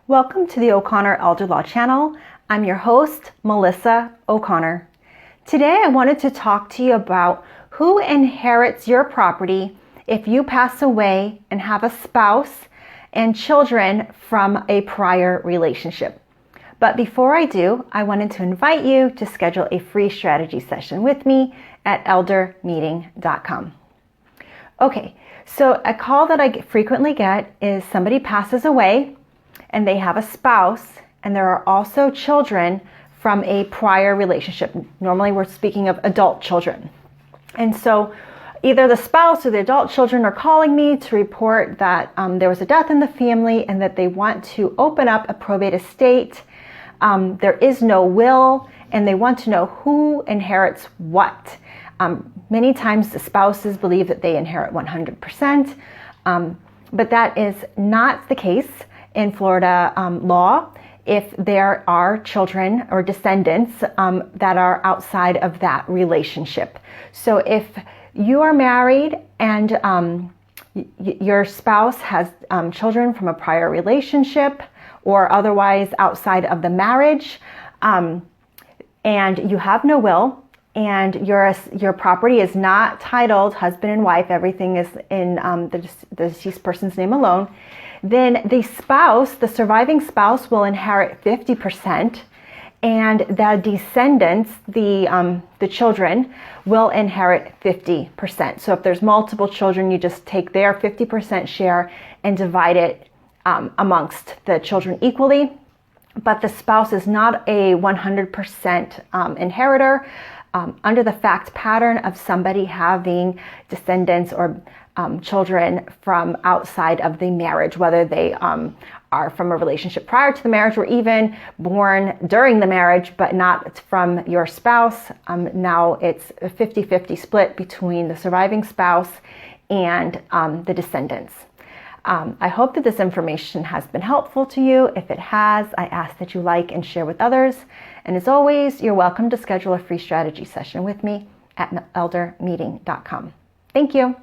Welcome to the O'Connor Elder Law channel. I'm your host, Melissa O'Connor. Today I wanted to talk to you about who inherits your property if you pass away and have a spouse and children from a prior relationship. But before I do, I wanted to invite you to schedule a free strategy session with me at eldermeeting.com. Okay, so a call that I frequently get is somebody passes away and they have a spouse, and there are also children from a prior relationship. Normally we're speaking of adult children. And so either the spouse or the adult children are calling me to report that there was a death in the family and that they want to open up a probate estate. There is no will, and they want to know who inherits what. Many times the spouses believe that they inherit 100%, but that is not the case in Florida law if there are children or descendants that are outside of that relationship. So if you are married and your spouse has children from a prior relationship or otherwise outside of the marriage, and you have no will, and your property is not titled husband and wife, everything is in the deceased person's name alone, then the spouse, the surviving spouse, will inherit 50%, and the descendants, the children, will inherit 50%. So if there's multiple children, you just take their 50% share and divide it amongst the children equally. But the spouse is not a 100% inheritor under the fact pattern of somebody having descendants or children from outside of the marriage, whether they are from a relationship prior to the marriage or even born during the marriage, but not from your spouse. Now it's a 50-50 split between the surviving spouse and the descendants. I hope that this information has been helpful to you. If it has, I ask that you like and share with others. And as always, you're welcome to schedule a free strategy session with me at eldermeeting.com. Thank you.